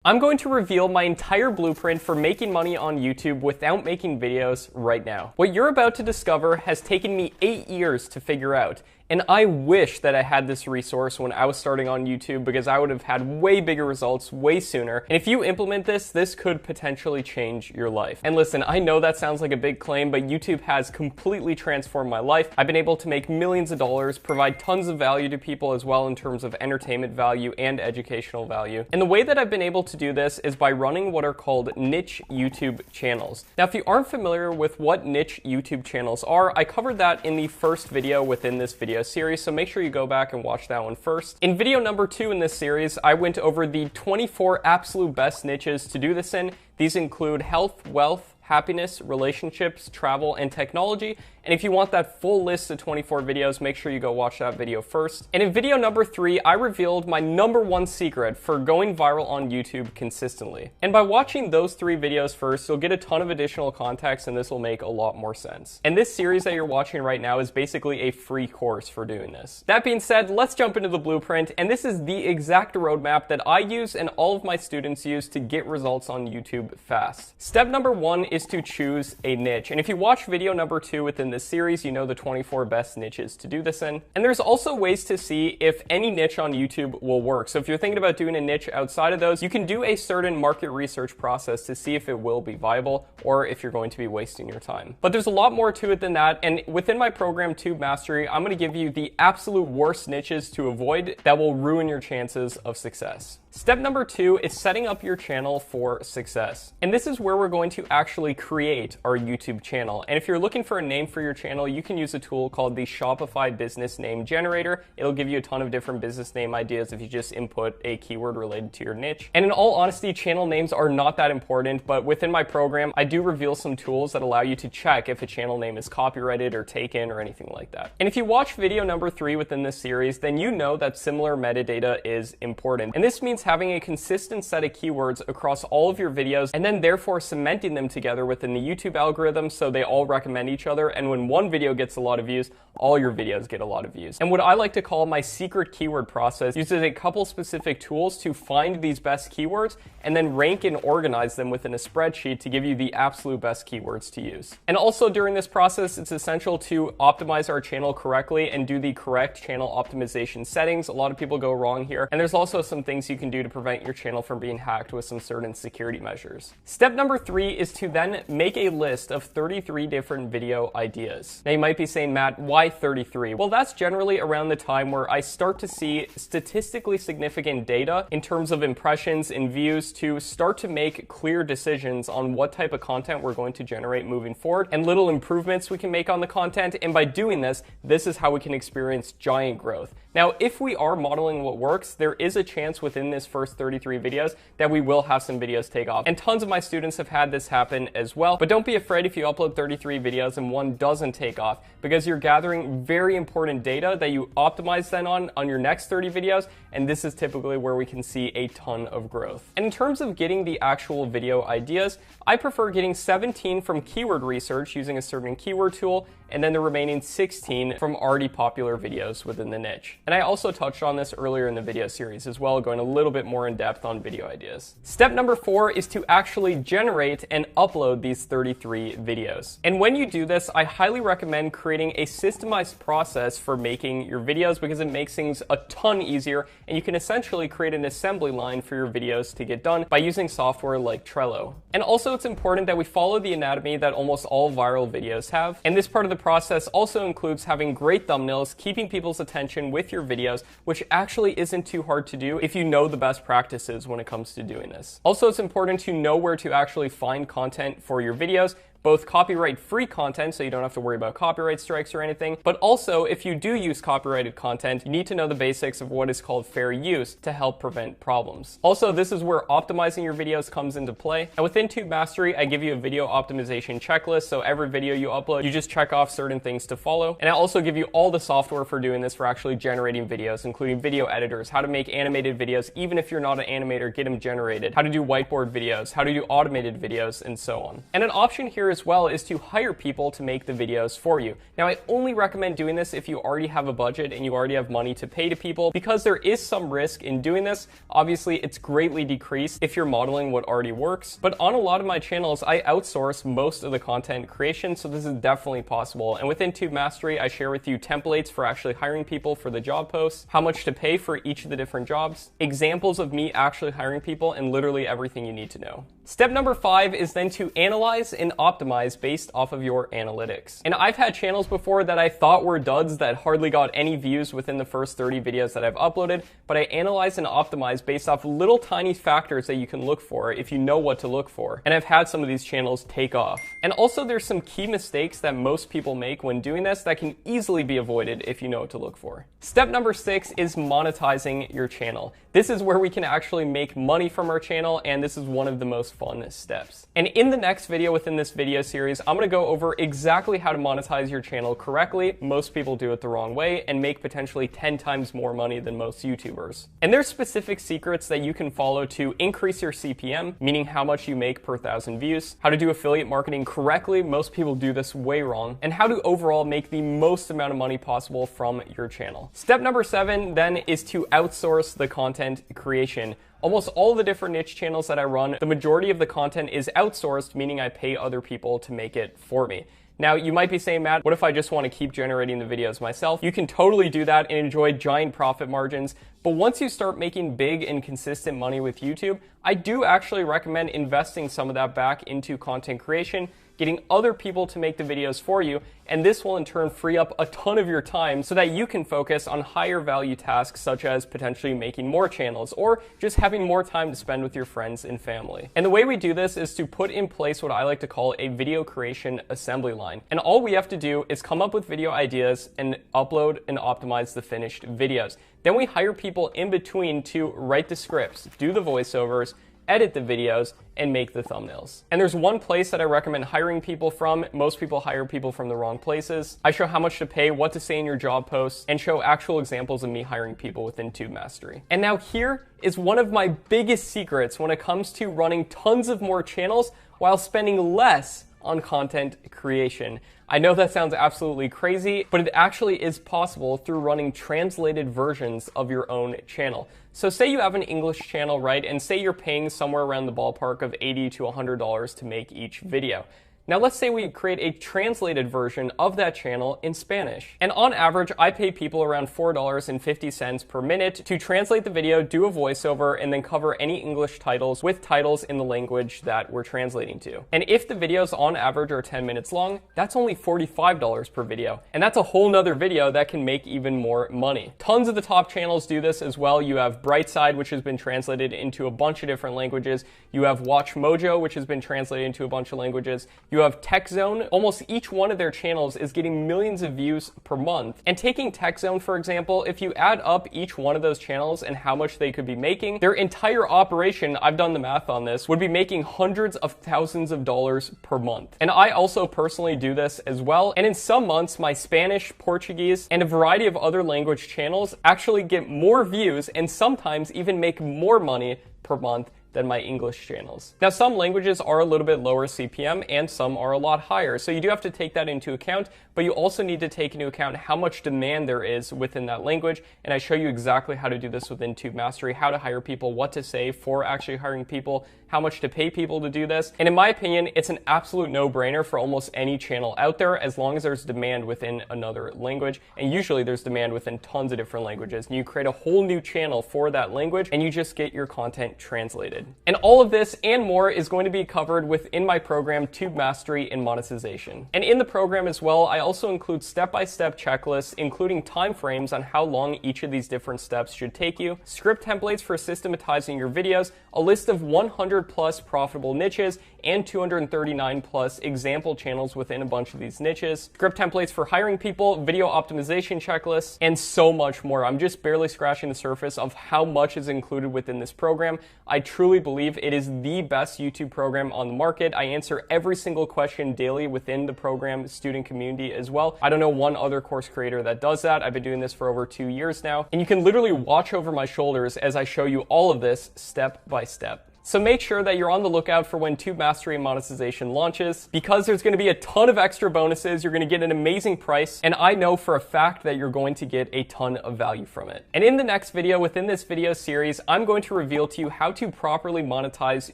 I'm going to reveal my entire blueprint for making money on YouTube without making videos right now. What you're about to discover has taken me 8 years to figure out, and I wish that I had this resource when I was starting on YouTube because I would have had way bigger results way sooner. And if you implement this, this could potentially change your life. And listen, I know that sounds like a big claim, but YouTube has completely transformed my life. I've been able to make millions of dollars, provide tons of value to people as well in terms of entertainment value and educational value. And the way that I've been able to do this is by running what are called niche YouTube channels. Now, if you aren't familiar with what niche YouTube channels are, I covered that in the first video within this video series, so make sure you go back and watch that one first. In video number 2 in this series, I went over the 24 absolute best niches to do this in. These include health, wealth, happiness, relationships, travel, and technology. And if you want that full list of 24 videos, make sure you go watch that video first. And in video number 3, I revealed my #1 secret for going viral on YouTube consistently. And by watching those 3 videos first, you'll get a ton of additional context and this will make a lot more sense. And this series that you're watching right now is basically a free course for doing this. That being said, let's jump into the blueprint. And this is the exact roadmap that I use and all of my students use to get results on YouTube fast. Step number 1 is to choose a niche. And if you watch video number 2 within this series, you know the 24 best niches to do this in. And there's also ways to see if any niche on YouTube will work. So if you're thinking about doing a niche outside of those, you can do a certain market research process to see if it will be viable or if you're going to be wasting your time. But there's a lot more to it than that. And within my program, Tube Mastery, I'm going to give you the absolute worst niches to avoid that will ruin your chances of success. Step number 2 is setting up your channel for success. And this is where we're going to actually create our YouTube channel. And if you're looking for a name for your channel, you can use a tool called the Shopify Business Name Generator. It'll give you a ton of different business name ideas if you just input a keyword related to your niche. And in all honesty, channel names are not that important, but within my program, I do reveal some tools that allow you to check if a channel name is copyrighted or taken or anything like that. And if you watch video number 3 within this series, then you know that similar metadata is important. And this means having a consistent set of keywords across all of your videos and then therefore cementing them together within the YouTube algorithm so they all recommend each other, and when one video gets a lot of views, all your videos get a lot of views. And what I like to call my secret keyword process uses a couple specific tools to find these best keywords and then rank and organize them within a spreadsheet to give you the absolute best keywords to use. And also during this process, it's essential to optimize our channel correctly and do the correct channel optimization settings. A lot of people go wrong here. And there's also some things you can do to prevent your channel from being hacked with some certain security measures. Step number 3 is to then make a list of 33 different video ideas. Now you might be saying, Matt, why 33? Well, that's generally around the time where I start to see statistically significant data in terms of impressions and views to start to make clear decisions on what type of content we're going to generate moving forward and little improvements we can make on the content. And by doing this, this is how we can experience giant growth. Now, if we are modeling what works, there is a chance within this first 33 videos that we will have some videos take off. And tons of my students have had this happen as well. But don't be afraid if you upload 33 videos and one doesn't take off, because you're gathering very important data that you optimize then on your next 30 videos. And this is typically where we can see a ton of growth. And in terms of getting the actual video ideas, I prefer getting 17 from keyword research using a certain keyword tool, and then the remaining 16 from already popular videos within the niche. And I also touched on this earlier in the video series as well, going a little bit more in depth on video ideas. Step number 4 is to actually generate and upload these 33 videos. And when you do this, I highly recommend creating a systemized process for making your videos because it makes things a ton easier, and you can essentially create an assembly line for your videos to get done by using software like Trello. And also it's important that we follow the anatomy that almost all viral videos have. And this part of the process also includes having great thumbnails, keeping people's attention with your videos, which actually isn't too hard to do if you know the best practices when it comes to doing this. Also, it's important to know where to actually find content for your videos, both copyright-free content, so you don't have to worry about copyright strikes or anything, but also if you do use copyrighted content, you need to know the basics of what is called fair use to help prevent problems. Also, this is where optimizing your videos comes into play. And within Tube Mastery, I give you a video optimization checklist, so every video you upload, you just check off certain things to follow. And I also give you all the software for doing this, for actually generating videos, including video editors, how to make animated videos, even if you're not an animator, get them generated, how to do whiteboard videos, how to do automated videos, and so on. And an option here here as well is to hire people to make the videos for you. Now, I only recommend doing this if you already have a budget and you already have money to pay to people, because there is some risk in doing this. Obviously, it's greatly decreased if you're modeling what already works, but on a lot of my channels, I outsource most of the content creation, so this is definitely possible. And within Tube Mastery, I share with you templates for actually hiring people for the job posts, how much to pay for each of the different jobs, examples of me actually hiring people, and literally everything you need to know. Step number 5 is then to analyze and optimize based off of your analytics. And I've had channels before that I thought were duds that hardly got any views within the first 30 videos that I've uploaded, but I analyze and optimize based off little tiny factors that you can look for if you know what to look for. And I've had some of these channels take off. And also there's some key mistakes that most people make when doing this that can easily be avoided if you know what to look for. Step number 6 is monetizing your channel. This is where we can actually make money from our channel, and this is one of the most fun steps. And in the next video within this video series, I'm gonna go over exactly how to monetize your channel correctly. Most people do it the wrong way and make potentially 10 times more money than most YouTubers. And there's specific secrets that you can follow to increase your CPM, meaning how much you make per 1,000 views, how to do affiliate marketing correctly, most people do this way wrong, and how to overall make the most amount of money possible from your channel. Step number 7 then is to outsource the content creation. Almost all of the different niche channels that I run, the majority of the content is outsourced, meaning I pay other people to make it for me. Now, you might be saying, Matt, what if I just want to keep generating the videos myself? You can totally do that and enjoy giant profit margins. But once you start making big and consistent money with YouTube, I do actually recommend investing some of that back into content creation, getting other people to make the videos for you, and this will in turn free up a ton of your time so that you can focus on higher value tasks such as potentially making more channels or just having more time to spend with your friends and family. And the way we do this is to put in place what I like to call a video creation assembly line. And all we have to do is come up with video ideas and upload and optimize the finished videos. Then we hire people in between to write the scripts, do the voiceovers, edit the videos, and make the thumbnails. And there's one place that I recommend hiring people from. Most people hire people from the wrong places. I show how much to pay, what to say in your job posts, and show actual examples of me hiring people within Tube Mastery. And now here is one of my biggest secrets when it comes to running tons of more channels while spending less on content creation. I know that sounds absolutely crazy, but it actually is possible through running translated versions of your own channel. So say you have an English channel, right? And say you're paying somewhere around the ballpark of $80 to $100 to make each video. Now let's say we create a translated version of that channel in Spanish. And on average, I pay people around $4.50 per minute to translate the video, do a voiceover, and then cover any English titles with titles in the language that we're translating to. And if the videos on average are 10 minutes long, that's only $45 per video. And that's a whole nother video that can make even more money. Tons of the top channels do this as well. You have Brightside, which has been translated into a bunch of different languages. You have Watch Mojo, which has been translated into a bunch of languages. You have TechZone. Almost each one of their channels is getting millions of views per month. And taking TechZone, for example, if you add up each one of those channels and how much they could be making, their entire operation, I've done the math on this, would be making hundreds of thousands of dollars per month. And I also personally do this as well. And in some months, my Spanish, Portuguese, and a variety of other language channels actually get more views and sometimes even make more money per month than my English channels. Now, some languages are a little bit lower CPM and some are a lot higher, so you do have to take that into account, but you also need to take into account how much demand there is within that language, and I show you exactly how to do this within Tube Mastery, how to hire people, what to say for actually hiring people, how much to pay people to do this. And in my opinion, it's an absolute no-brainer for almost any channel out there as long as there's demand within another language, and usually there's demand within tons of different languages, and you create a whole new channel for that language, and you just get your content translated. And all of this and more is going to be covered within my program, Tube Mastery and Monetization. And in the program as well, I also include step-by-step checklists, including timeframes on how long each of these different steps should take you, script templates for systematizing your videos, a list of 100 plus profitable niches, and 239 plus example channels within a bunch of these niches, script templates for hiring people, video optimization checklists, and so much more. I'm just barely scratching the surface of how much is included within this program. I truly believe it is the best YouTube program on the market. I answer every single question daily within the program student community as well. I don't know one other course creator that does that. I've been doing this for over 2 years now, and you can literally watch over my shoulders as I show you all of this step by step. So make sure that you're on the lookout for when Tube Mastery Monetization launches, because there's going to be a ton of extra bonuses. You're going to get an amazing price, and I know for a fact that you're going to get a ton of value from it. And in the next video, within this video series, I'm going to reveal to you how to properly monetize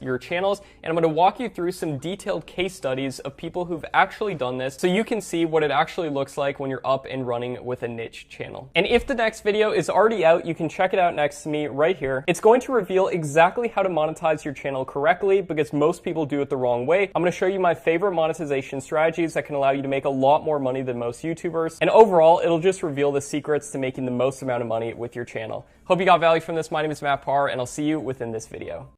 your channels, and I'm going to walk you through some detailed case studies of people who've actually done this so you can see what it actually looks like when you're up and running with a niche channel. And if the next video is already out, you can check it out next to me right here. It's going to reveal exactly how to monetize your channel correctly, because most people do it the wrong way. I'm going to show you my favorite monetization strategies that can allow you to make a lot more money than most YouTubers. And overall, it'll just reveal the secrets to making the most amount of money with your channel. Hope you got value from this. My name is Matt Parr, and I'll see you within this video.